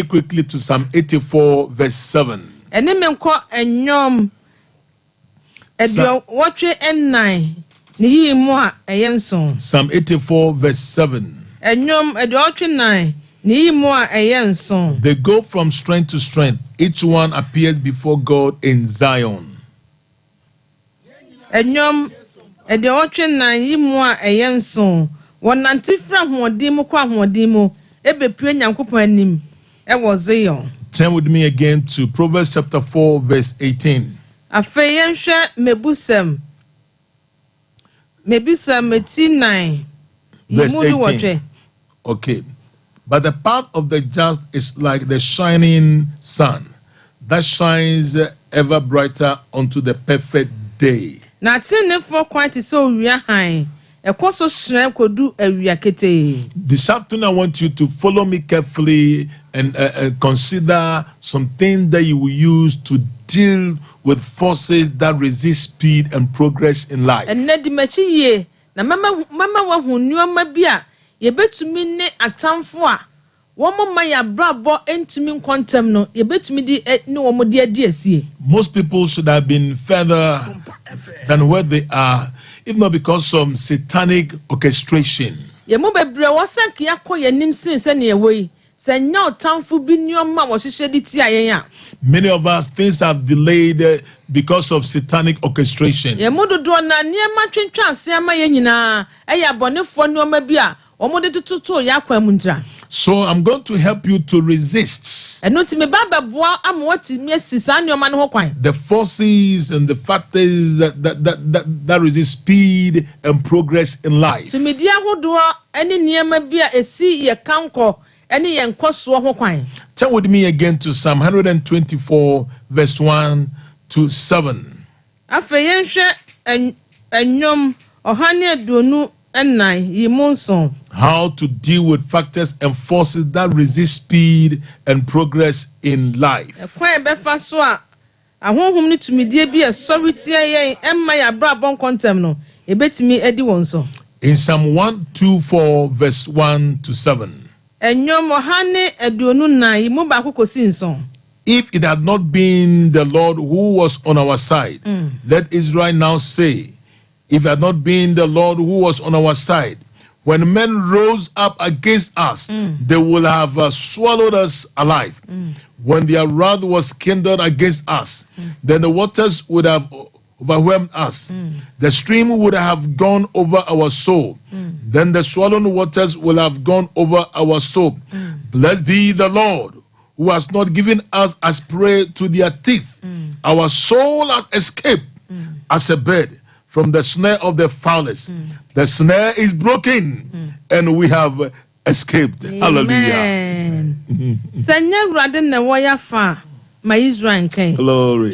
quickly to Psalm 84, verse 7. Psalm 84, verse 7. They go from strength to strength. Each one appears before God in Zion. Turn with me again to Proverbs chapter 4, verse 18. Verse 18. Okay. But the path of the just is like the shining sun that shines ever brighter unto the perfect day. This afternoon, I want you to follow me carefully and consider some things that you will use to deal with forces that resist speed and progress in life. Most people should have been further than where they are, if not because some satanic orchestration. Many of us, things have delayed because of satanic orchestration. So I'm going to help you to resist the forces and the factors that resist speed and progress in life. Turn with me again to Psalm 124, verse 1 to 7. How to deal with factors and forces that resist speed and progress in life. In Psalm 124, verse 1 to 7. If it had not been the Lord who was on our side, let Israel now say, if it had not been the Lord who was on our side, when men rose up against us, they would have swallowed us alive. When their wrath was kindled against us, then the waters would have overwhelmed us. The stream would have gone over our soul. Then the swollen waters will have gone over our soul. Blessed be the Lord, who has not given us as prey to their teeth. Our soul has escaped as a bird from the snare of the fowlers. The snare is broken, and we have escaped. Amen. Hallelujah. Glory.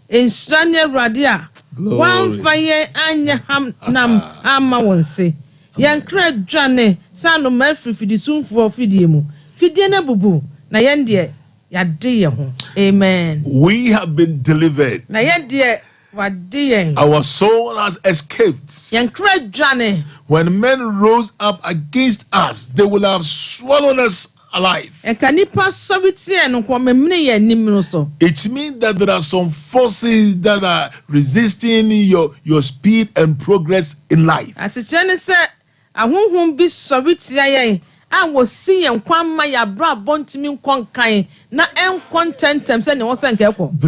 Insane radia one fire anya ham nam ama wonse yankra dwane sanu mafri fidisun for fidiemu fidie na bubu na yende yade ye ho. Amen. We have been delivered. Na yende wade ye. Our soul has escaped. Yankra dwane. When men rose up against us, they will have swallowed us alive. It means that there are some forces that are resisting your speed and progress in life. There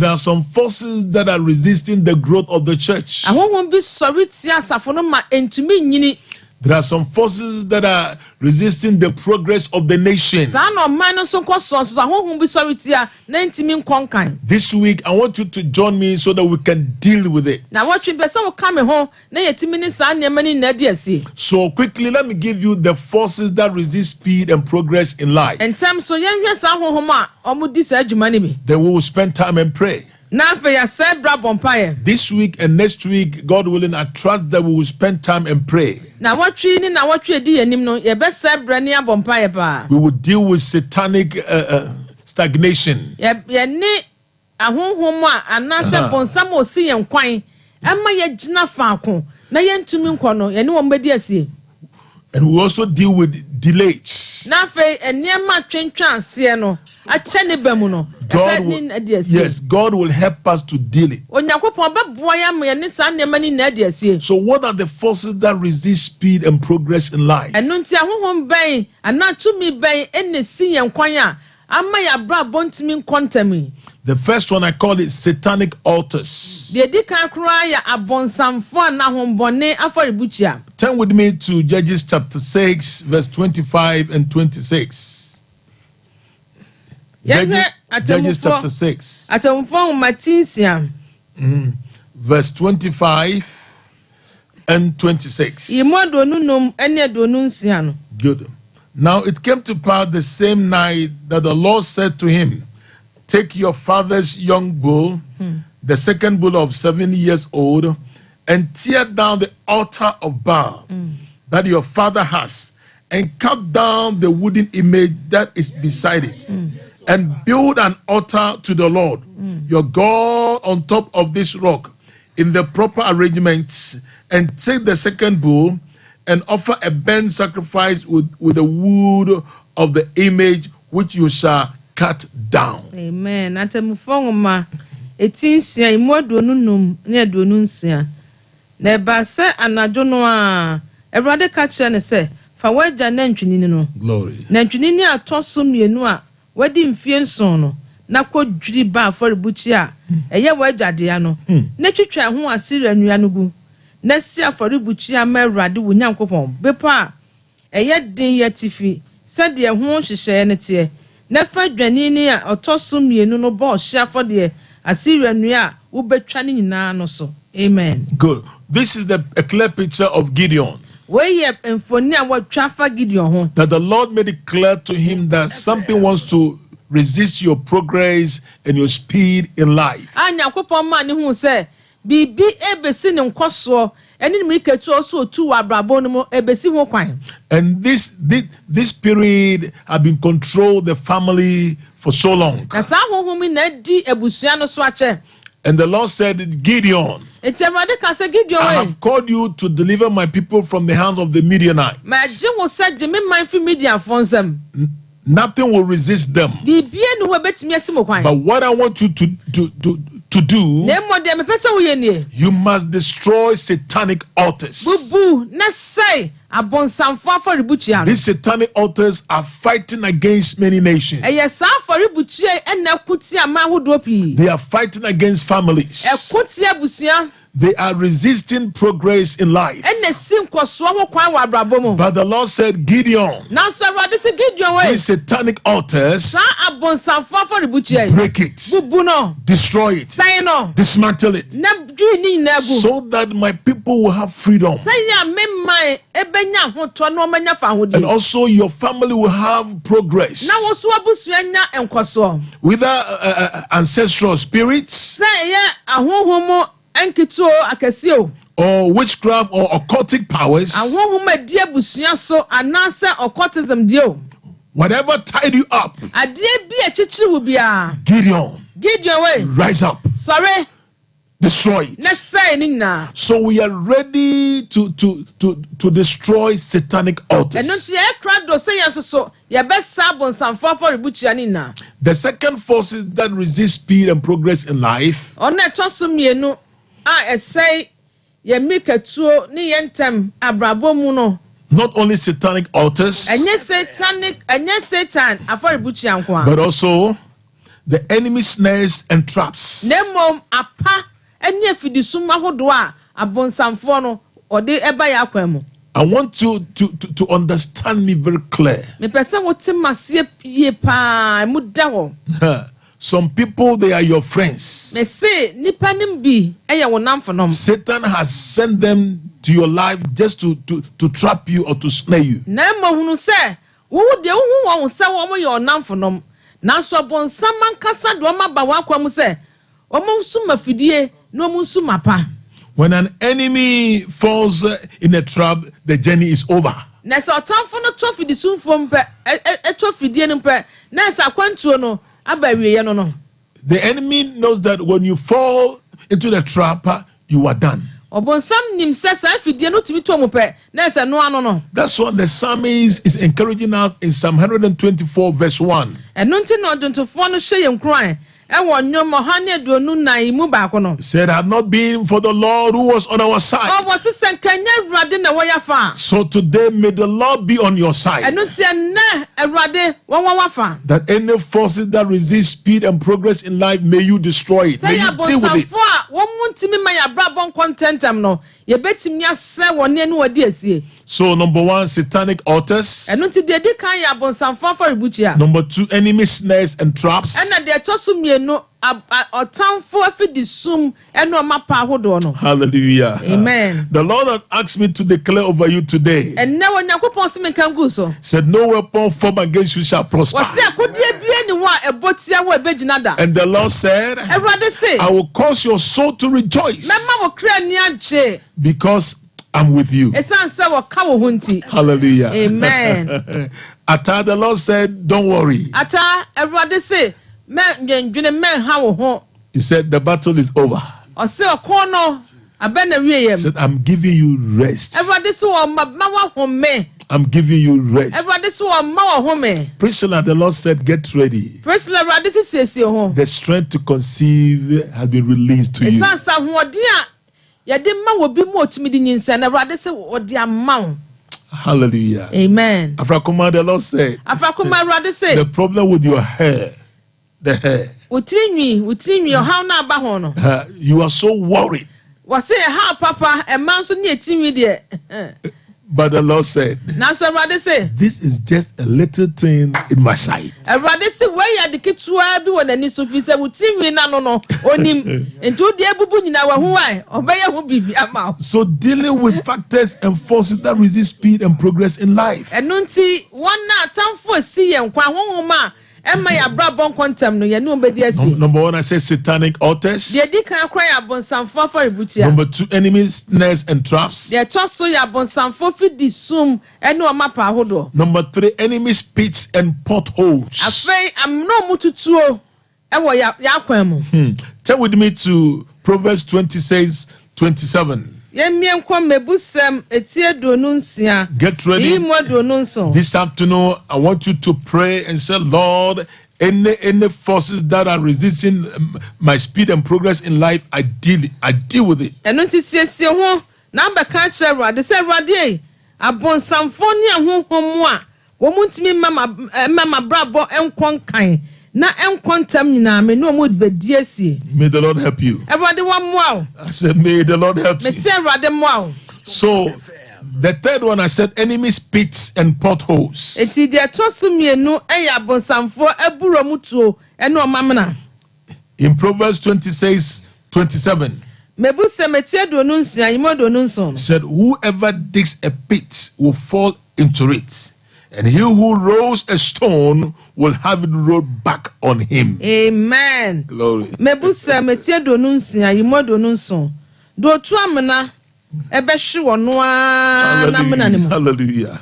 are some forces that are resisting the growth of the church. There are some forces that are resisting the progress of the nation. This week, I want you to join me so that we can deal with it. So quickly, let me give you the forces that resist speed and progress in life. Then we will spend time and pray. This week and next week, God willing, I trust that we will spend time and pray. We will deal with satanic stagnation. And we also deal with delays. God will help us to deal it. So what are the forces that resist speed and progress in life? The first one, I call it satanic altars. Turn with me to Judges chapter 6, verse 25 and 26. Judges chapter 6. Verse 25 and 26. Good. Now it came to pass the same night that the Lord said to him, take your father's young bull, the second bull of 7 years old, and tear down the altar of Baal that your father has, and cut down the wooden image that is beside it, and build an altar to the Lord your God on top of this rock in the proper arrangements, and take the second bull and offer a burnt sacrifice with the wood of the image which you shall cut down. Amen. Atemufongoma etinsia imodonunum ne adonunsia. Na ba se anajo no a Ewrade ka kire ne se fa waja na ntwinini no. Glory. Na ntwinini atoso mienu a wadi mfie nson no na kodwiri ba aforibuchi a eye waja de ya no. Na twitwa ho asira nua no gu. Na si aforibuchi a ma Ewrade wo Nyankopon bepa eye den yatifi se de ho hyehyɛ ne te. Nefa dwanini a otoso mienu no bo hia for de asira nua ubetwa ni nyina no so. Amen. Good. This is a clear picture of Gideon. That the Lord made it clear to him that something wants to resist your progress and your speed in life. And this spirit have been controlled the family for so long. And the Lord said, Gideon, I have called you to deliver my people from the hands of the Midianites. Nothing will resist them. But what I want you to do, you must destroy satanic altars. These satanic altars are fighting against many nations. They are fighting against families. They are resisting progress in life. But the Lord said, Gideon, these satanic altars, break it, destroy it, dismantle it, so that my people will have freedom. And also your family will have progress. Whether ancestral spirits, or witchcraft or occultic powers, whatever tied you up, Gideon, rise up, destroy it. So we are ready to destroy satanic altars. The second forces that resist speed and progress in life, not only satanic altars, but also the enemy snares and traps. I want you to understand me very clear. Some people, they are your friends. Satan has sent them to your life just to trap you or to snare you. When an enemy falls in a trap, the journey is over. The enemy knows that when you fall into the trap, you are done. That's what the psalmist is encouraging us in Psalm 124 verse 1. Said, had not been for the Lord who was on our side. So today may the Lord be on your side. That any forces that resist speed and progress in life, may you destroy it. May you deal with it. So number one, satanic altars. Number two, enemy snares and traps. Hallelujah. Amen. The Lord had asked me to declare over you today. Said, no weapon formed against you shall prosper. And the Lord said, I will cause your soul to rejoice because I'm with you. Hallelujah. Amen. Ata, the Lord said, don't worry. He said, the battle is over. He said, I'm giving you rest. I'm giving you rest. Priscilla, the Lord said, get ready. The strength to conceive has been released to you. Hallelujah. Amen. Afrakuma, the Lord said, the problem with your hair, the hair, you are so worried. But the Lord said, this is just a little thing in my sight. So dealing with factors and forces that resist speed and progress in life. Number one, I say satanic altars. Number two, enemies, snares and traps. Number three, enemies, pits and potholes. Turn with me to Proverbs 26:27. Get ready. This afternoon, I want you to pray and say, Lord, any forces that are resisting my speed and progress in life, I deal with it. May the Lord help you. I said, may the Lord help you. So, the third one, I said, enemies, pits and potholes. In Proverbs 26:27, said, whoever digs a pit will fall into it, and he who rolls a stone will have it rolled back on him. Amen. Glory. Hallelujah.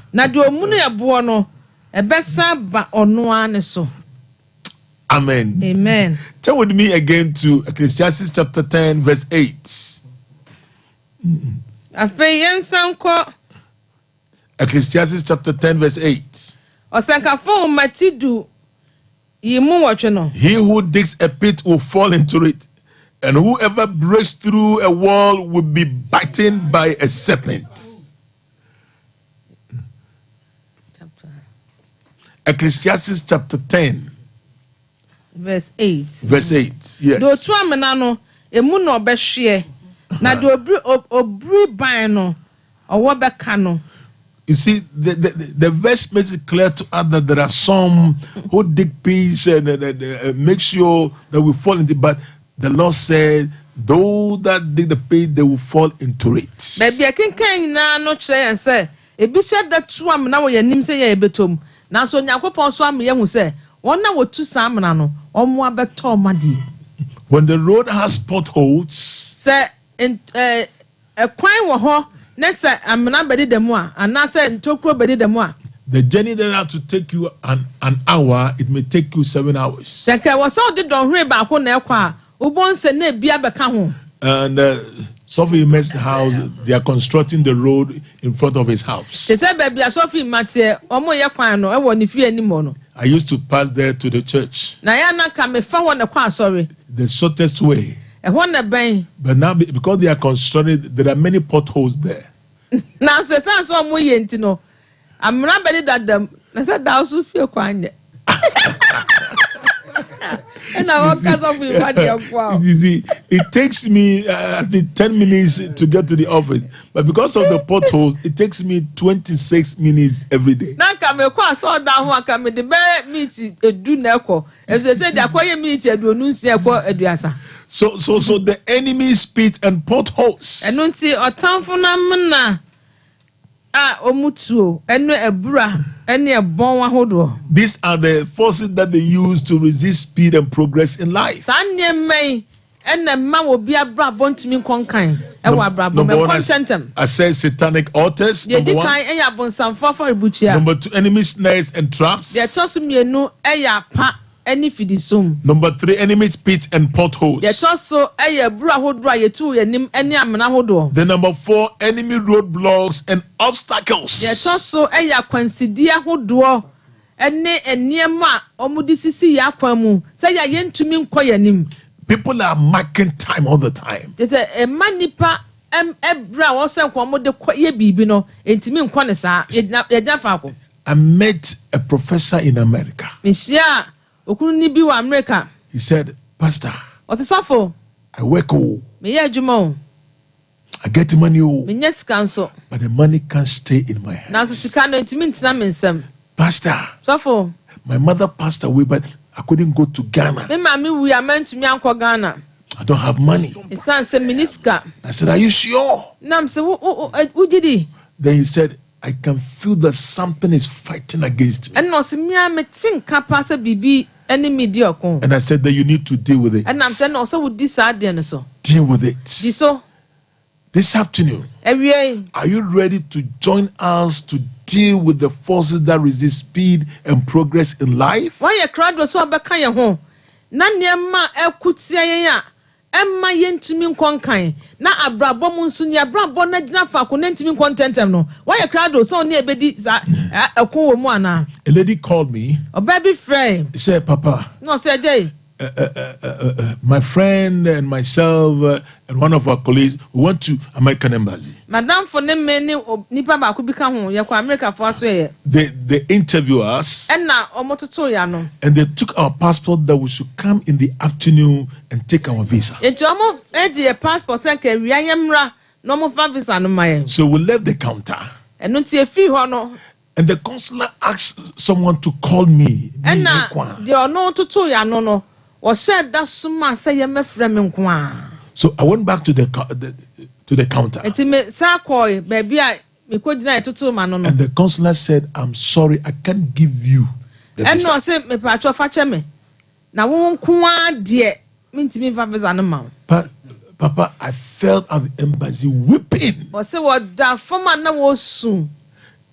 Amen. Amen. Turn with me again to Ecclesiastes chapter 10 verse 8. Ecclesiastes chapter 10 verse 8. He who digs a pit will fall into it, and whoever breaks through a wall will be bitten by a serpent. Ecclesiastes chapter 10 verse 8. Verse 8. Yes. You see, the verse makes it clear to us that there are some who dig pits and make sure that we fall into it. But the Lord said, those that dig the pit, they will fall into it. When the road has potholes, say a coin wo ho na say amena bedi demu a ana say ntokuro bedi demu a the journey that has to take you an hour, it may take you 7 hours. Say ke wo so de don hwe ba ko na ekwa a ubon se na bia beka ho. And Sophie Mess house, they are constructing the road in front of his house. They say baby Sophie Mattie omo ye kwan no e wo ni fie ni mo no. I used to pass there to the church. Na ya na ka me fa wo na kwa sorry. The shortest way. E ho na ben. But now because they are constructing, there are many potholes there. Now so say so omo ye nti no. Amra bedi dadam. Na say da so fie kwan ye. And I walk out of it takes me 10 minutes to get to the office, but because of the potholes, it takes me 26 minutes every day. Now come across all down one come the bear meet a do neko. As they said, they acquire meet a do no see a So the enemy spit and potholes. And don't see a town for namana. Omutuo eno ebura ene ebon ahodo. These are the forces that they use to resist speed and progress in life. Sanye mei ene ma obi abra bontimi konkan e wa abra bo me contentem. I said satanic altars. Number one. Number two, enemy snares and traps. Number three, enemy pits and potholes. Then number four, enemy roadblocks and obstacles. People are marking time all the time. I met a professor in America. He said, Pastor, I work, I get money, but the money can't stay in my hand. Pastor, my mother passed away, but I couldn't go to Ghana. I don't have money. I said, are you sure? Then he said, I can feel that something is fighting against me. And I said that you need to deal with it. Deal with it. This afternoon, are you ready to join us to deal with the forces that resist speed and progress in life? Emma yentumi nkonkan na abrabo mu nso ni abrabo na gina fa ko nentumi nkontentem no why a crowd so na ebedi ekwo wo mu ana. A lady called me. Obaby friend. She said, Papa. No, say Jay. My friend and myself and one of our colleagues we went to American Embassy. Madam for nem me ni nipa ba ko bi ka ho ye ko America for so ye. They interview us. And na omototo ya no. And they took our passport that we should come in the afternoon and take our visa. Etu omo e passport say ka wi ayemra no mo fa visa no maye. So we left the counter. Enu tie fi ho no. And the consular asked someone to call me. And na the ono toto ya no. So I went back to the counter. And the consular said, I'm sorry, I can't give you the visa. But Papa, I felt at the embassy weeping.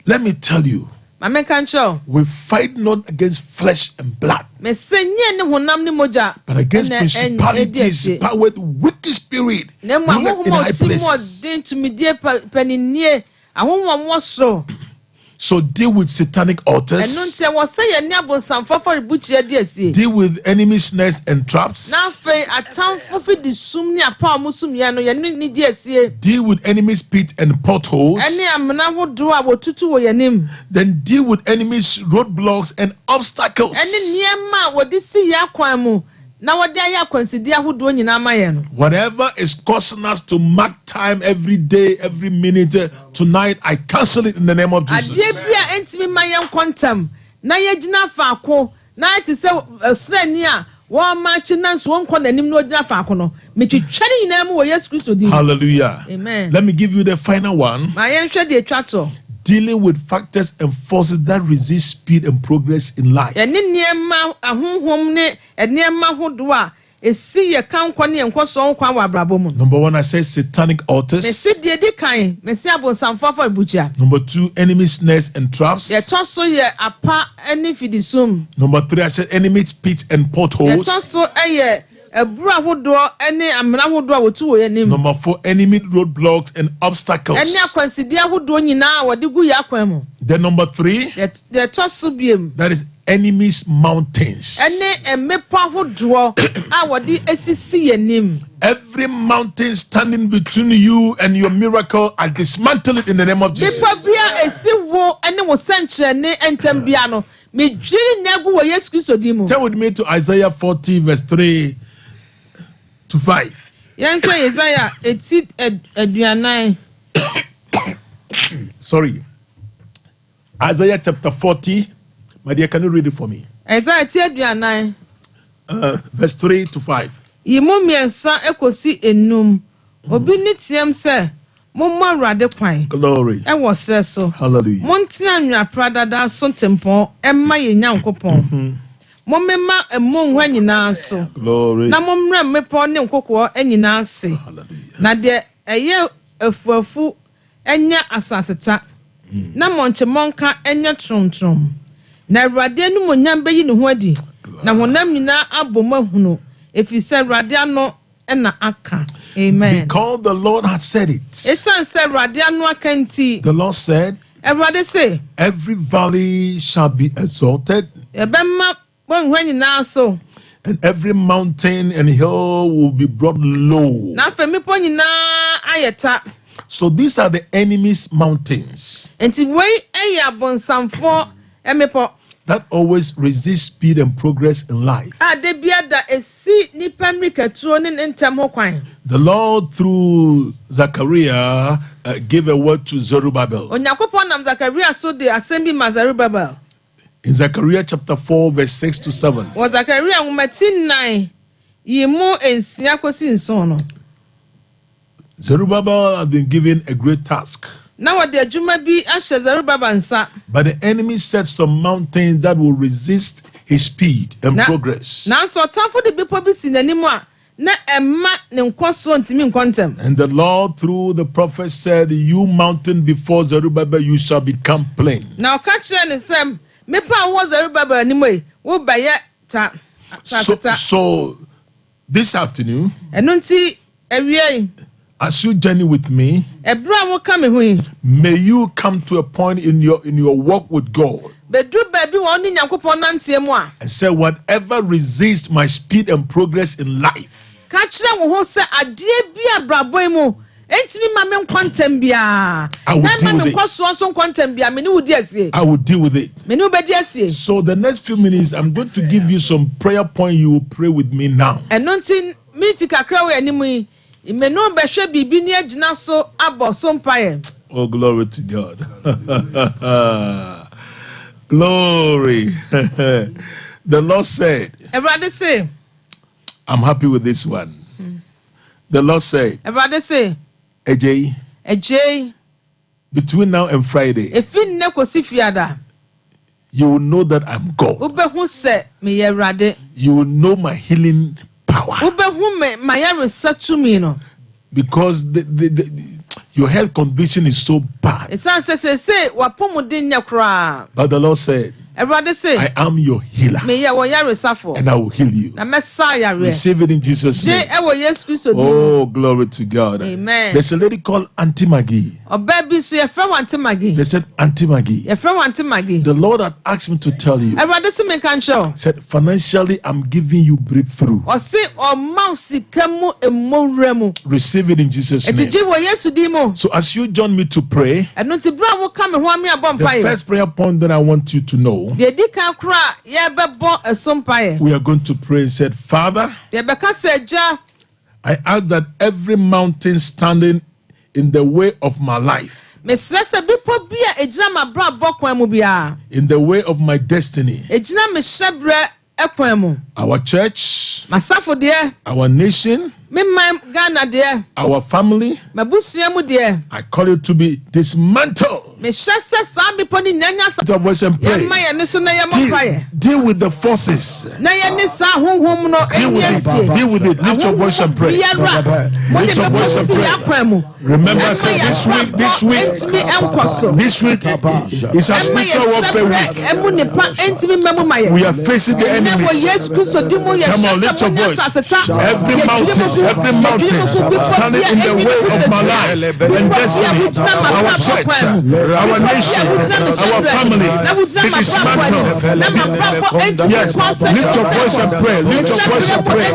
Let me tell you, we fight not against flesh and blood, but against principalities, power, wicked spirit, rulers in high places. So deal with satanic altars. Deal with enemy snares and traps. Deal with enemies pit and potholes. Then deal with enemies roadblocks and obstacles. Whatever is causing us to mark time every day, every minute, tonight, I cancel it in the name of Jesus. Hallelujah. Amen. Let me give you the final one. Dealing with factors and forces that resist speed and progress in life. esi ye kan kwani enkoso kwa wa abrabo mu. Number 1, I said satanic altars. Mesi de di kan, mesi abonsamfo for bucha. Number 2, enemy snares and traps. Ye toso ye apa eni fidisum. Number 3, I said enemy's pits and potholes. Ye toso eye ebura hodo eni amena hodo a wotu wo yanim. Number 4, enemy roadblocks and obstacles. Eni akwansidia hodo nyina wode gu ya kwan mu. Then number 3, Ye toso biem. that is enemy's mountains. Eni emepa hodo a wode esisi yanim. Every mountain standing between you and your miracle, I dismantle it in the name of Jesus. Bipa bia esi wo eni wo senche ne entem bia no. Me dwiri negu wo Yesu Kristo di mu. Turn with me to Isaiah 40 verse 3 to 5. Yanka Isaiah eti aduanan. Sorry. Isaiah chapter 40. My dear, can you read it for me? Isaiah eti aduanan. Verse 3 to 5. Yimu miensa ekosi enum. Obi ni tiem se momma Awurade kwan. Glory. E wo sre so. Hallelujah. Montina anwa pradada so tempon emma ye nyankopon. Mommema emu hwa nyina so. Glory. Na mommra mepo ne nkokwo anyina se. Hallelujah. Na de eye afuafu enya asaseta. Na monche monka enya trontrom. Na Awurade anu monyam beyi ne ho adi. Na honam nyina abomahunu. Efise Awurade ano na aka. Amen. Because the Lord has said it. Esan se Awurade ano aka nti. The Lord said, Awurade say, every valley shall be exalted, ebemma bonhwa nyina so. and every mountain and hill will be brought low. Na fa mipo nyina ayeta. So these are the enemy's mountains Enti wei eya bonsamfo emepo. that always resist speed and progress in life. Ade biada esi nipa mrikatuo ne ntem ho kwan. The Lord, through Zechariah, gave a word to Zerubbabel. Onyankopon nam Zakaria so de asem bi ma Zerubbabel. In Zechariah chapter 4, verse 6 to 7. Wo Zakaria ngumati 9 yimu ensia kosi nson no. Zerubbabel has been given a great task. Na wo de adwuma bi ahye Zerubbabel nsa. But the enemy set some mountains that will resist his speed and progress. Na so tamfo de bipo bi si nanimu a na emma ne nkoso ntimi nkontem. And the Lord, through the prophet, said, you mountain before Zerubbabel, you shall become plain. Na oka kire ne sem me pa wo Zerubbabel animu e wo baye ta. So this afternoon, Eno nti awie as you journey with me, ebra wo ka me hu may you come to a point in your walk with God bedu baby wo ni Nyankopon nantie mu a and say, whatever resists my speed and progress in life, ka kire wo ho se ade bi abraboi mu entimi ma me nkwantem bia I will na deal ma me with it. nkoso so nkwantem bia me ni wudi asie I will deal with it. me ni wobedi asie. So the next few minutes, I'm going to give you some prayer point. You will pray with me now. Eno nti miti kakra wo animu yi me no behwe bibi ni agina so abo Sompa ye. Oh, glory to God. Glory. The Lord said, Everybody say, I'm happy with this one. The Lord said, everybody say, AJ, Ejay, between now and Friday, efin ne kosi fiada. you will know that I'm God. Ubehu se me ye Awurade. You will know my healing power. Ubehu me mayare satumi no. Because your health condition is so bad. Esan se wapomuden nya kra. But the Lord said, Everybody say, I am your healer, me ye wo yare safo. and I will heal you. Na mesa yare. Receive it in Jesus' Je name. e wo Yesu Kristo di. Oh, glory to God. Amen. There's a lady called Auntie Maggie. Oba bi so ye fra wante magi. They said, Auntie Maggie, Ye fra wante magi. the Lord had asked me to tell you. Everybody say me kan show. Said, financially, I'm giving you breakthrough. O se o mouse kamu emowremu. Receive it in Jesus' name. Etije wo Yesu di mo. So as you join me to pray, Eno ti bra wo ka me ho ami abom the paye. first prayer point that I want you to know, De di kan kra ye bebo esompaye. we are going to pray. Said, Father, De be ka se ja I ask that every mountain standing in the way of my life, me sese bipo bia ejina ma bra bokwan mu bia. in the way of my destiny, Ejina me hyebre ekwan mu. our church, Masafo de our nation, Our family, I call it to be dismantled. Lift your voice and pray. Deal with the forces. Deal with it. Lift your voice and pray. Lift your voice and pray. Remember, say this week is a spiritual warfare week. We are facing the enemies. Come on, lift your voice. Every mountain standing in the way of my life and destiny, our church, our nation, our family, be dismantled. Yes, lift your voice and pray. Lift your voice and pray.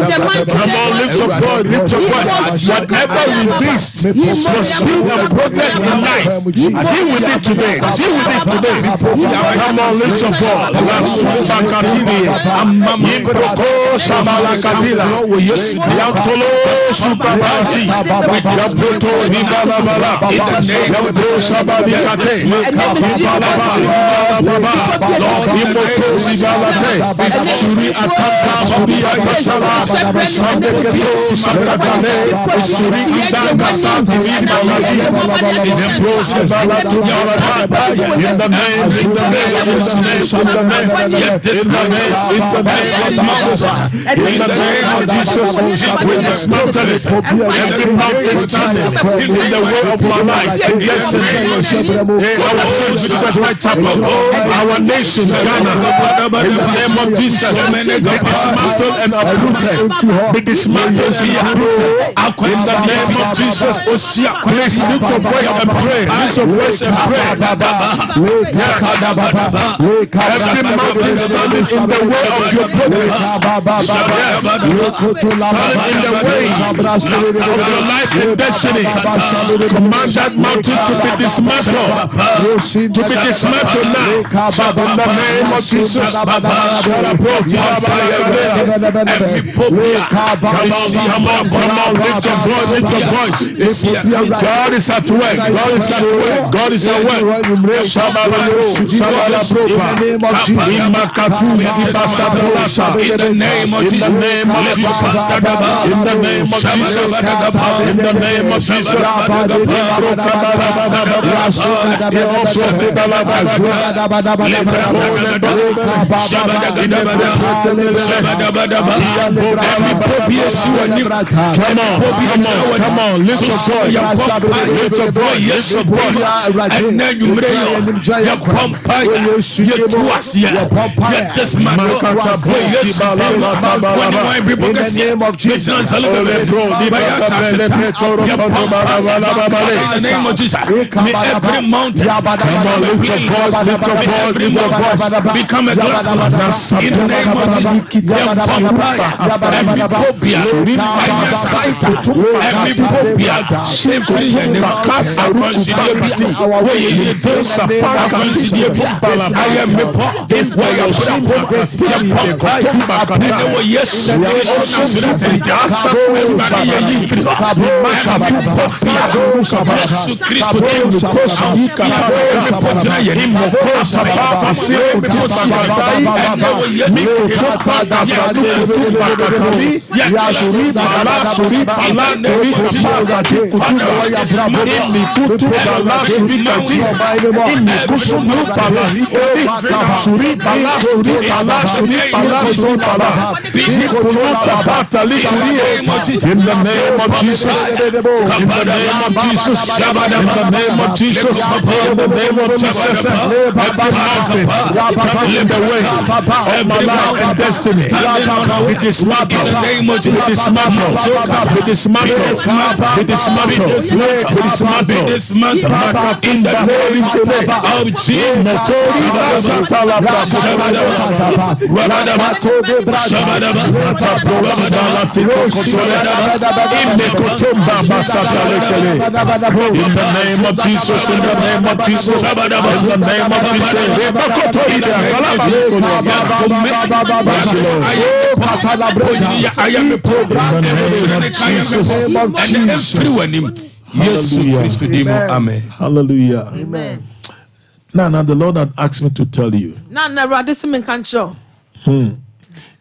Come on, lift your voice. Lift your voice. Whatever resist your speed and progress in life, deal with it today. Deal with it today. Come on, lift your voice. Sompa katili, Yibroko Shabala katila, Yantolo Supabati, Yabuto Hibalabala, Yabuto Shabali Kate, Lord Imoto Sibalate, Suri Ataka, Suri Atasala, Sandeketo Sakadane, Suri Idanga Santi Vimaladi, Zembro Sibalatu Yarata, in the name of Jesus. In the name of Jesus, we dismantle it. Every mountain standing in the way of my life, our nation, Ghana, in the name of Jesus, be dismantled and uprooted. Be dismantled and uprooted. In the name of Jesus, please lift your voice and pray. Lift your voice and pray. Every mountain standing in the way of your progress, in the way of your life and destiny, command that mountain to be dismantled. To be dismantled now. In the name of Jesus. Come on, lift your voice, lift your voice. God is at work. God is at work. God is at work. In the name of Jesus. In the name of Jesus. In the name of Jesus. In the name of Jesus. Come on, lift your voice. Lift your voice. Lift your voice. And then you pray. Become a glass in the name of Jesus. In the name of Jesus, in the name of Jesus, in the name of Jesus, in the name of Jesus, every mountain standing in the way of my life and destiny, be dismantled, be dismantled, be dismantled, be dismantled, be dismantled, in the name of Jesus. In the name of Jesus, in the name of Jesus, in the name of Jesus, in the name of Jesus. Hallelujah. Amen. Now the Lord had asked me to tell you.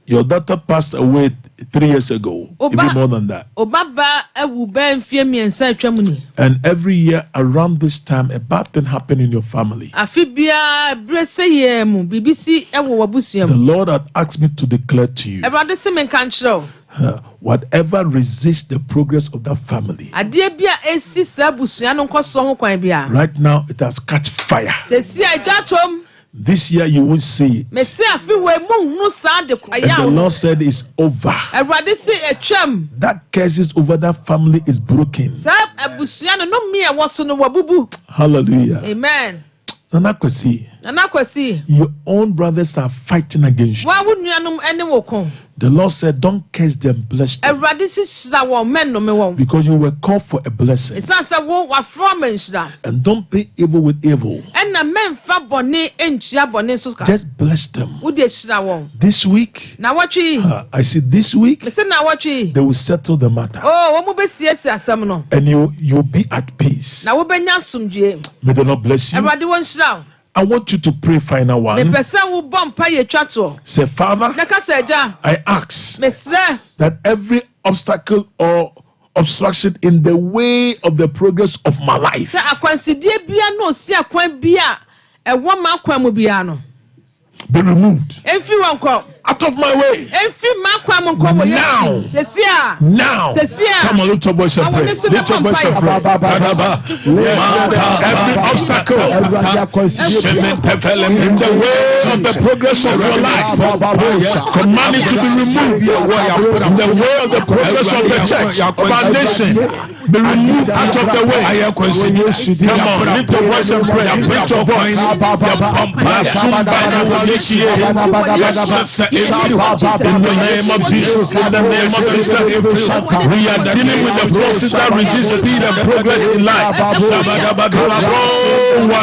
Your daughter passed away 3 years ago, even more than that. And every year around this time, a bad thing happened in your family. The Lord had asked me to declare to you, whatever resists the progress of that family, right now it has catch fire. This year you will see it. And the Lord said it's over. That curses over that family is broken. Hallelujah. Amen. Your own brothers are fighting against you. The Lord said, don't curse them, bless them. Because you were called for a blessing. And don't pay evil with evil. Just bless them. This week, I see this week, they will settle the matter. And you'll be at peace. May the Lord bless you. I want you to pray final one. Say, Father, I ask that every obstacle or obstruction in the way of the progress of my life be removed out of my way. Now. Come on, lift your voice and pray. Lift your voice and pray. Every obstacle in the way of the progress of your life, command it to be removed. In the way of the progress of the church, of our nation, be removed out of the way. Come on, lift your voice and pray. Lift your voice. In the name of Jesus, in the name of Jesus, we are dealing with the forces that resist speed and progress in life. In the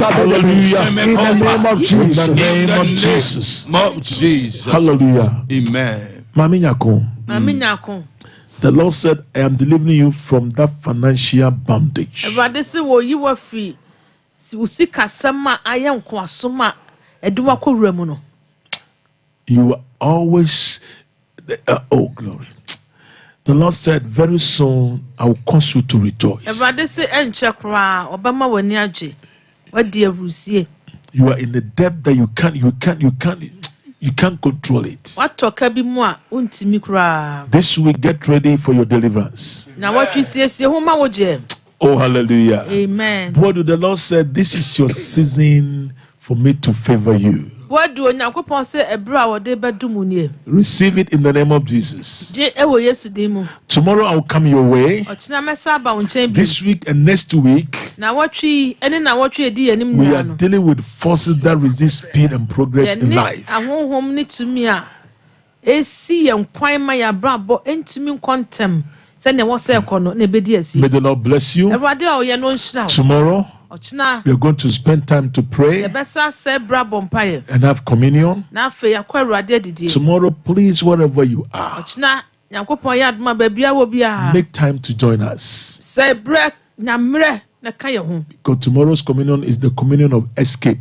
name of Jesus, in the name of Jesus, in the name of Jesus. Hallelujah. Amen. The Lord said, I am delivering you from that financial bondage. You are always, oh glory. The Lord said, very soon I will cause you to rejoice. You are in the depth that you can't control it. This week, get ready for your deliverance. Oh, hallelujah. Amen. What did the Lord said? This is your season for me to favor you. Receive it in the name of Jesus. Tomorrow I will come your way. This week and next week, we are dealing with forces that resist speed and progress in life. May the Lord bless you. Tomorrow, we are going to spend time to pray and have communion. Tomorrow, please, wherever you are, make time to join us. Because tomorrow's communion is the communion of escape.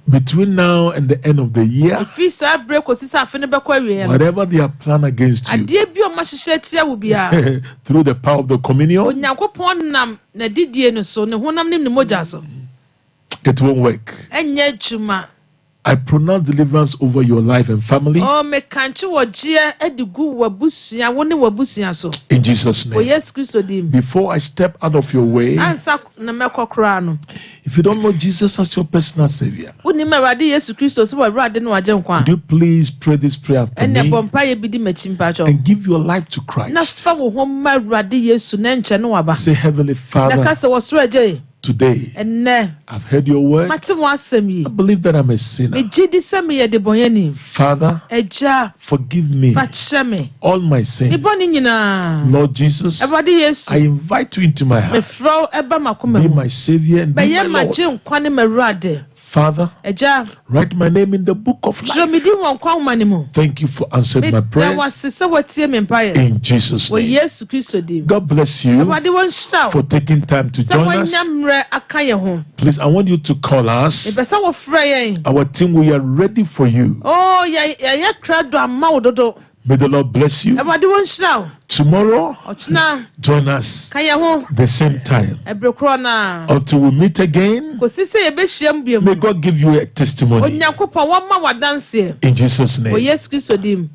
Between now and the end of the year, whatever they have planned against you, through the power of the communion, it won't work. I pronounce deliverance over your life and family. In Jesus' name. Before I step out of your way, if you don't know Jesus as your personal Savior, would you please pray this prayer after me and give your life to Christ? Say, Heavenly Father, today, I've heard your word. I believe that I'm a sinner. Father, forgive me all my sins. Lord Jesus, I invite you into my heart. Be my Savior and be my Lord. Father, write my name in the book of life. Thank you for answering my prayers. In Jesus' name. God bless you for taking time to join us. Please, I want you to call us. Our team, we are ready for you. May the Lord bless you. Tomorrow, join us the same time. Until we meet again, may God give you a testimony. In Jesus' name.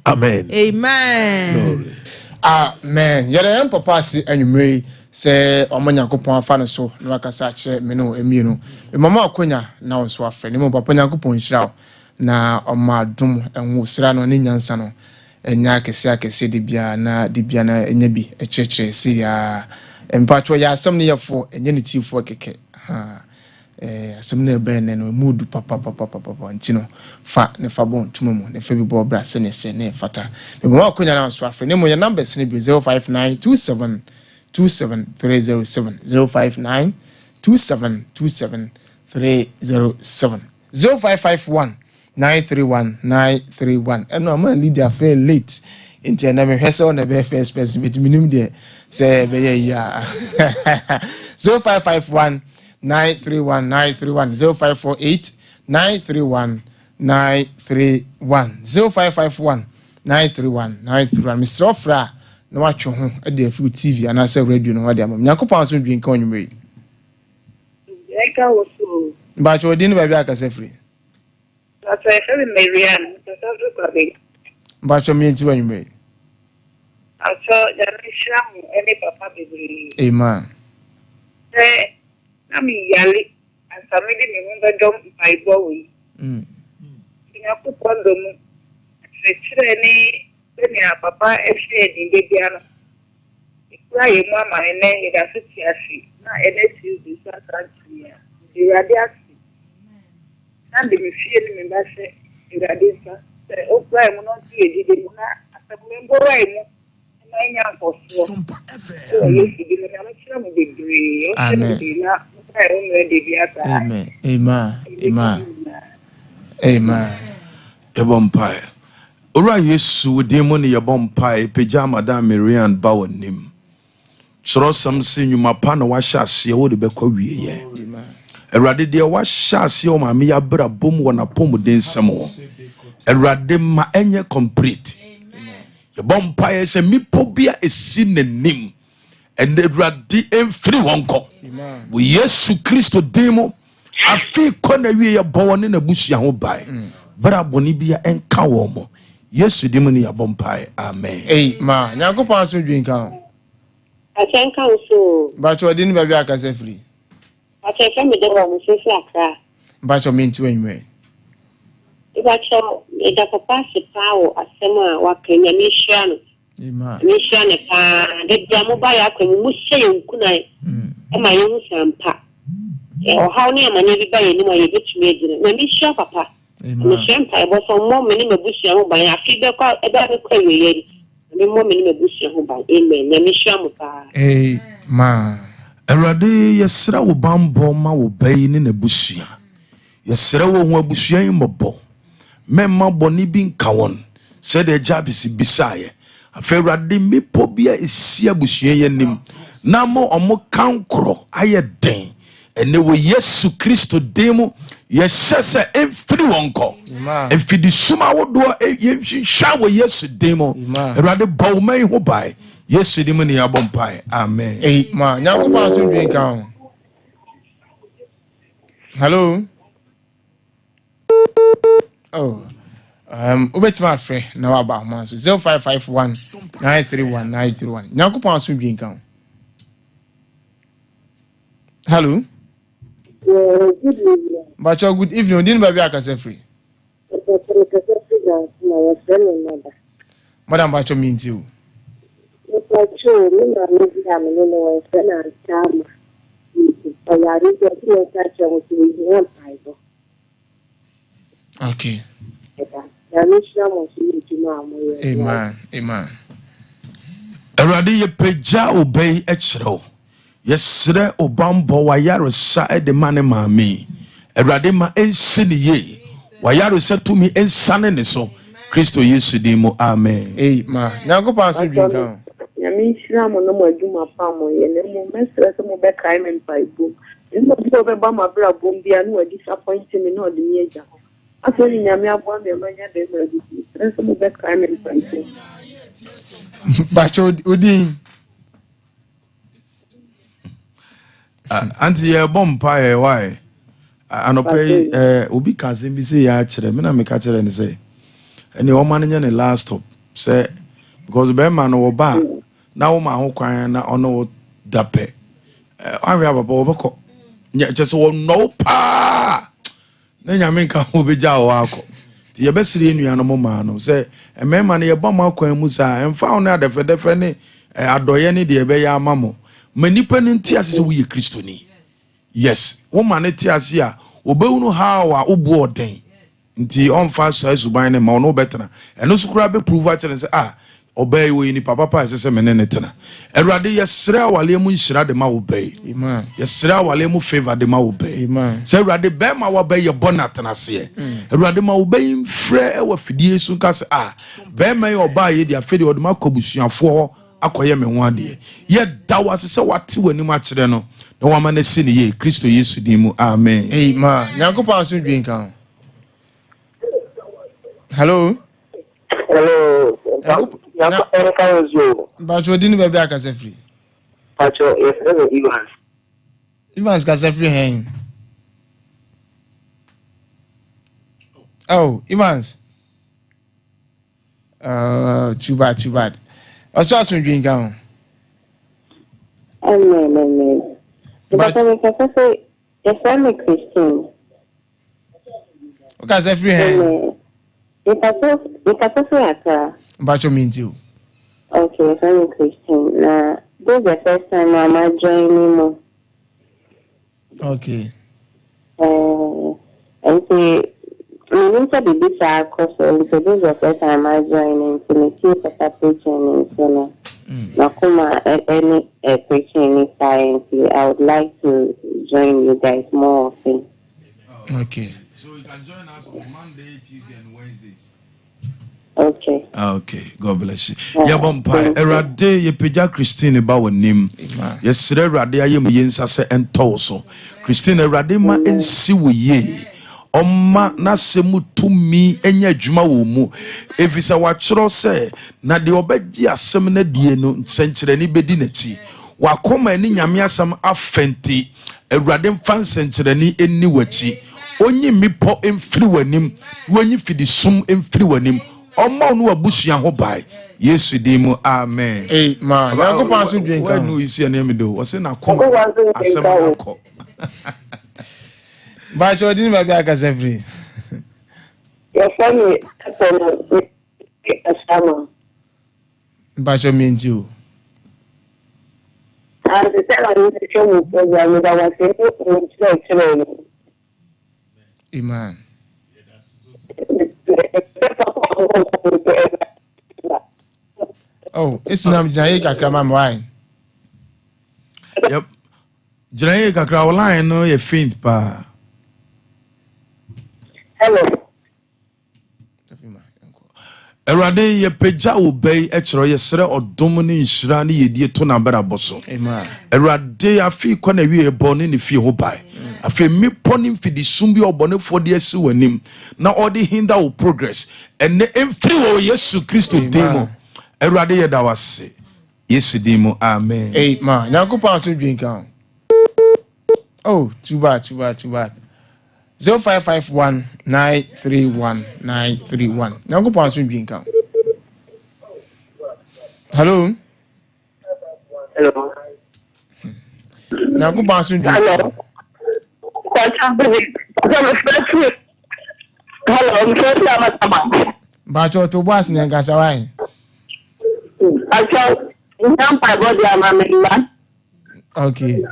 Amen. Amen. Amen. Yere papa si anwumre se omanyankopon afa no so na wakasa kire me no emienu. Mama akonya na wonso afre ne mo papa nyankopon hira na omadum enwo sira no ne nyansa no enya kese de bia na enya bi echeche si ya empacho ya asem ne yefo enye ne tifo keke ha asem ne be ne no mood papa ntino fa ne fa bon tumomo ne fa bi bo bra se ne fata me mo akonya na so afre ne mo ya numbers ne bi 0592727307 0592727307 0551-931-931. And no man lead their fair late into na me hwese on the first person with minimum there say be ya 0551-931-931 0548-931-931 0551-931-931 Mr. Ofra no watcho ho e dey fu TV and say radio no wade am Yakopon so dwin kan onwumre Eka wo so ba cho din ba bia akase free That's why I Marianne, that's everybody. But you mean to when you made. I saw the any papa baby. Amen. Say, I mean, Yali, and somebody remember don't by Bowie. In a coupon them, when your papa is said in the piano. Cry, mamma, and then it has a tear. Now, it is this country. The radiac. And the machine in that say, oh, I'm not here. Did you not? I remember Sompa Amen. Ebompai. Ora Yesu demon ye bompai peja madam Marian bawonim. Soro samse nyuma pa na wahya ase wo de bekwa wieye. Erade de wahya ase o ma me ya bra bom wona pomuden sem ho. Erade ma enye complete. Ye bompai se mipo bia esi nanim. And erade emfiri wonko. Wo Yesu Kristo demo afi kona wie ye bowone na busua ho bai. Bra boni bia enka wo mo. Yesu demo ni ya bompai. Amen. Amen. Nyankopon so dwinka. Asenka uso. Bacho din ba bia akase free. Asenka me de wo mo so akra. Bacho menti wenwe. Bacho e da papa se pawo asema wa kenya mishia no. Amen. Mishia ne pa de bia mo ba ya kwemu mo hye nkuna e ma ye hu sampa. E o hawo ne amane bi ba ye ni mo ye betumi edire. Na mishia papa. Me sempa e bo so mo me ni mabusia ho ban afi be kwa e ba be kwa yeye. Me mo me ni mabusia ho ban. Amen. Na mishia mo pa. Amen. Erade yesra wo bambo ma wo bayi ni na busia. Yesra wo ho abusia yin mobo. Memma boni bi nka won. Said the job is bisaye. Ferradi mi pobia isia busue yenim. Na mo omo kankro aye den. Ene wo Yesu Kristo demo yesese emfiri wonko. Emfidi suma wodo yehwa wo Yesu demo. Erade bawman ho bai. Yesu demo ni abompai. Amen. Amen. Nyanko pa so dwen kan. Hello. Oh. Ubetima frɛ na waba ma so 0551 931 931. Nyanko pa so dwen kan. Hello. Good evening. Bacho, good evening. Didn't baby akase free. Madam Bacho means you. Bacho, me na me bi am no no e na chama. O ya ri ko ti o ta che o ti ni paibo. Okay. Ya ni sha mo si ti ma mo ye. Amen. Amen. Erade ye peja obey e kyerɛw. Yesre obambo wa yaresa e de mane maami. Erade ma ensi ne ye. Wa yaresa tumi ensane ne so. Kristo Yesu di mu amen. Amen. Nyanko pa so dwen kan. Ya mi shira mo no mo aduma pa mo ye ne mo mesre se mo be kai men paibo. Nno bi o be ba ma bra bom bia no disappoint me no de mi eja. Aso ni nyame abo am ma nya de bra di. Se mo be kai men paibo. Bacho odin. Anti ye bompa ye why? Anope obi kazin bi say ya kyerɛ me na me ka kyerɛ ne say. Ene o man nya ne last stop say because be man wo ba na wo ma ho kwan na ono wo dape. Anwe ababa wo beko. Nya kyese wo no pa. Na nya me nka wo beja wo akọ. Ti ye besiri enua no mo ma no say me man ye ba ma kwan mu sa emfa wo na defe ne adoye ne de be ya amamo. Manipa no nti ase se wo ye Kristo ni. Yes, wo ma ne ti ase a obehunu how a obu oden. Nti on fa so suban ne ma no betena. Eno so kura be prove a chere se obey we ni papa se me ne tena. Erade yesre awale mu nhira de ma obey. Amen. Yesre awale mu favor de ma obey. Amen. Se erade be ma wo be ye bonatena se. Erade ma obey mfre e wa fidie su nka se be ma ye oba ye dia fedi oduma kobusuafo akoye me ho ade ye dawa se wate wani ma kire no na wa ma na si ne ye Kristo Yesu di mu amen. Amen. Nyanko pa so dwen kan. Hello. Hello. Bacho odin baby akase free. Bacho yes Evans. Evans kase free hen. Oh, Evans. Too bad. Also as we drink down. Amen. But I can say yes I'm a Christian. Okay, say free hand. Because Bacho means you. Okay, yes I'm a Christian. This is the first time I'm joining more. Okay. And say we need to be this course so this is the first time I'm joining to make you preaching in Nakuma any preaching science. I would like to join you guys more often. Okay. So you can join us on Monday, Tuesday and Wednesdays. Okay. Okay, God bless you. Ya bompa erade ye peja Christine ba wonim. Yesre erade ayem yensa se ento so. Christine erade ma ensi wo ye. Oma na semu tumi enya adwuma wo mu. Efisa wa kyerɛ sɛ na de obagye asɛm na die no nsenkyerɛni bedi nachi. Wa koma ni nyame asɛm afenti. Erade mfa nsenkyerɛni eni wachi. Onyi mipo emfiri wanim, wonyi fidisum emfiri wanim. Oma no abusua ho bai. Yesu di mu amen. Amen. Nyanko pa so dwen kan. When no isi na me do. Wose na koma asɛm na akɔ. Bacho odin baby akase free. Your family Asama. Bacho means you. As the television program that was in church. Amen. Oh, it's not Jai Kakama wine. Yep. Jai Kakra line no ye faint pa. Hello. Erade ye peja obey echro ye sere odom ne nhyira ne yedie to na bera boso. Amen. Erade afi kwa na wie bone ne fie ho bai. Afi mi poni mfidi sumbi obonefo de asi wanim na odi hinder wo progress. Ene emfiri wo Yesu Kristo demo. Erade ye da wase. Yesu demo. Amen. Amen. Nyankopon aso dwinka. Oh, too bad. 0551-931-931. Nyankopon aso dwinka. Hello. Hello. Nyankopon aso dwinka. Hello. Hello, I'm first time. Bacho to boss nyanka sawai. Okay.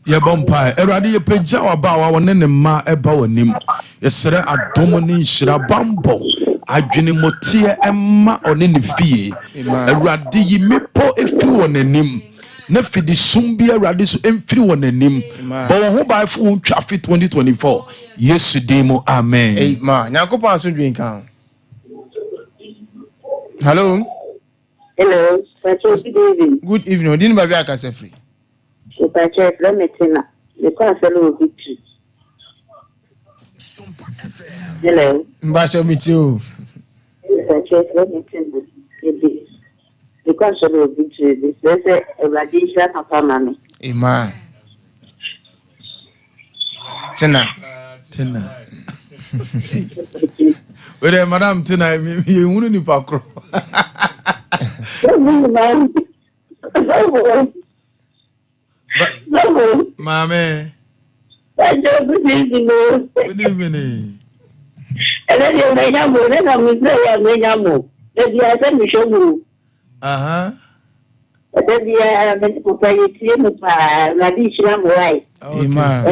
Ye bompa erade ye peja waba wa wone ne ma eba wanim ye sere adom ne nhyira bambo adwene motie emma one ne fie erade yi mepo efi wonanim na fidi sumbi erade so emfiri wonanim bo wo ho ba fu twafi 2024 yesu demo amen. Amen. Nyankopon aso dwinka. Hello. Hello. Good evening. Good evening. Odin baby akase free. Super chat, let me tell you. The council of victory. Sompa FM. Hello. Mbacho mitio. Super chat, let me tell you. The council of victory. This is a radiation papa mami. Amen. Tina. Where madam Tina you wunu ni pakro. Mame. Good evening. Good evening. And then you may have more than I'm may have more. Then you are sent me show you. Then you are propriety of radiation right. Amen.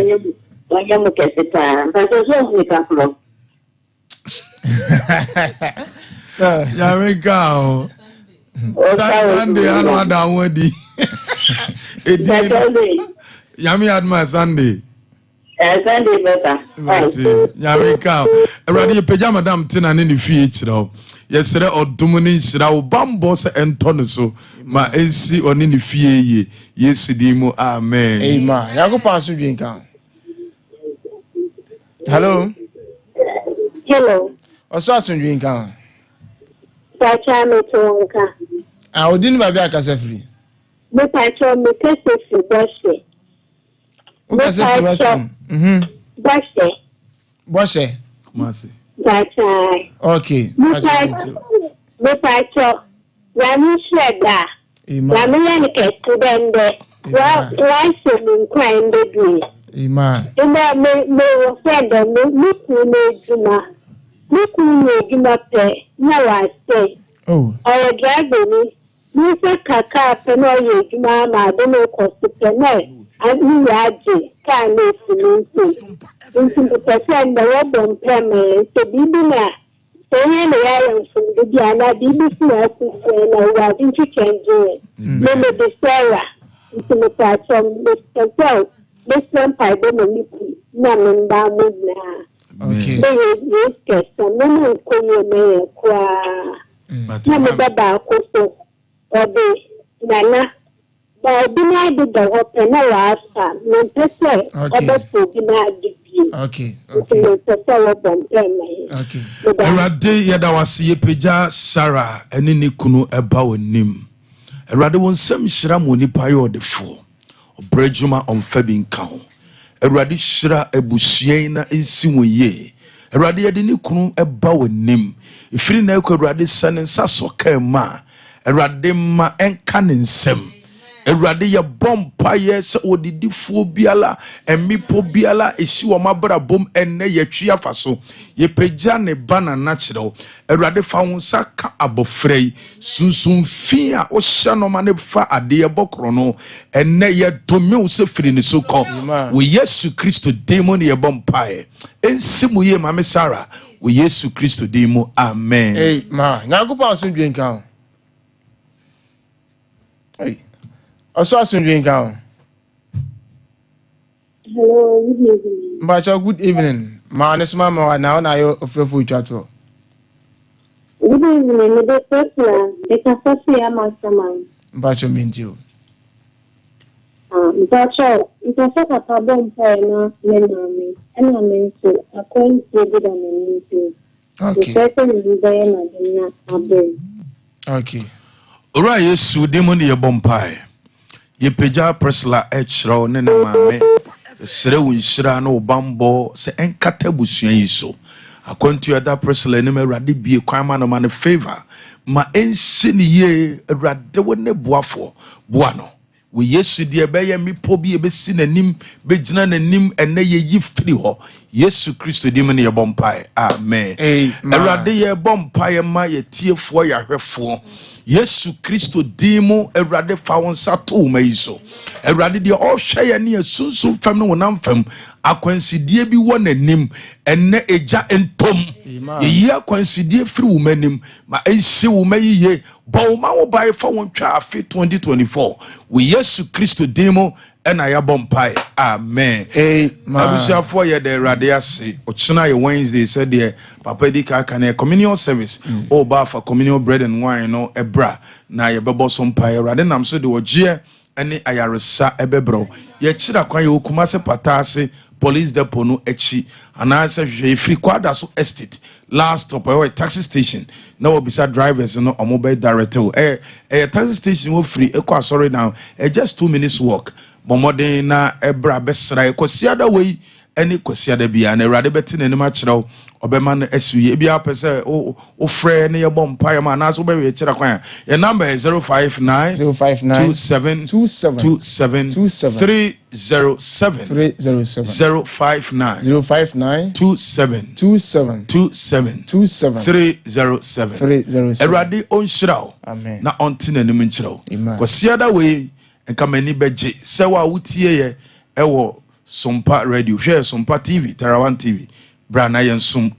When you look at the time, but there's only a couple of. So, Yamika. Sunday, I know that word. Yami had my Sunday. Sunday better. Yamika. Already a pajama dam tin and any feature. Yesterday or Dumuni said, I'll bambos and tonoso. My AC on any fee. Yes, Dimo. Amen. Amen. Nyankopon aso dwinka. Hello. Hello. Oso aso dwinka. Pacha me tonka. Odin baby akase free. Me pacha me kese fi boshe. Ukase free western. Boshe. Kumasi. Pacha. Okay. Me pacha. Rami sheda. Rami yani kese bende. Wa se mun kwa inde dwi. Amen. Ina me wafenda me kune juma. Me kune juma pe. Na wa se. Oh. Our driver me. Me se kaka pe no ye juma ma de no kosi pe no. And we aje ka no siminti. Inti pese na wo bom preme se bibi na. Onye na ya yanfundu bi ana bibi si na asise na wa dinchi chenje. Me de Sarah. Inti me pacho me pacho. Me Sompa de me niku na me mba mu na. Okay. Me kesa me no konye me kwa. Na me baba akoso. Obi nana. Ba obi na de da hope na wa asa. Me pese obi so bi na de bi. Okay. Me pese wo bom preme. Okay. Erade yeda wase ye peja Sarah ene ne kunu eba wonim. Erade won sam hira mo nipa ye odefo. Obrejuma omfa bi nka ho. Erade hira ebusuen na ensi woye. Erade yede ne kunu eba wonim. Ifiri na ekọ erade sane nsa soka ma. Erade ma enka ne nsem. Erade ye bompa ye se odidifo biala emipo biala esi wo mabra bom enne ye twia faso ye pegya ne bana na kyerɛw Erade fa wonsa ka abofrei sunsun fi a o hye no ma ne fa ade ye bokro no enne ye dome wo se firi ne so kɔ wo Yesu Kristo demon ye bompa ye ensi mu ye mame Sarah wo Yesu Kristo demo amen. Amen. Nyankopon aso dwinka. Hey. Also, as soon as Hello, good evening. Mbacho, good evening. Ma, this mama, now na yo offer food chat. Good evening, the person, the Cassassi Amasaman. Bacho Mintio. Bacho, it was a problem for Menami, and I mean to according to good and meeting. Okay. The person is there and Abe. Okay. Ora Yesu demoni ye bompai. Ye peja presla echro ne na mame. Sere wo nshira na obambo se enkata busuan yi so. Akwantu ada presla ne merade bie kwan ma no favor. Ma ensi ni ye erade wo ne boafo. Boano. We Yesu die beye mi po bi ebesi nanim begyina nanim ene ye yifri ho. Yesu Kristo demoni ye bompai. Amen. Erade ye bompai ma ye tiefo ya hwefo. Yesu Kristo dimo erade fa won sato maiso erade de o hwe ye ne sunsun fam no wonam fam akwansidie bi won anim enne eja entom ye yi akwansidie firi wo manim ma enhye wo mayiye bo ma wo bai fa won twa afi 2024 we Yesu Kristo dimo ena ya bompai. Amen. Abusafo ye de erade ase ochina ye Wednesday said de papa di ka kan communion service o ba for communion bread and wine no ebra na ye bebo Sompa erade nam so de ogie ene ayaresa ebebro ye kira kwan ye okuma se patase police depot no echi anase hwe free kwada so estate last stop taxi station na obisa drivers no mobile director taxi station wo free ekwa sorry now just 2 minutes walk bomodin na ebra besra ekosiada we any kosiada bia na erade beti na nima kyerɛw obema no asuye bia pese o frɛ ne ye bom pa ma na so be we kyerɛ kwan your number is 059 27 307 307 erade on shiraw na onti na nim nkyerɛw kosiada we enkamani beje se wa wutie ye ewo Sompa radio hwe Sompa TV Tarawan TV bra na yensum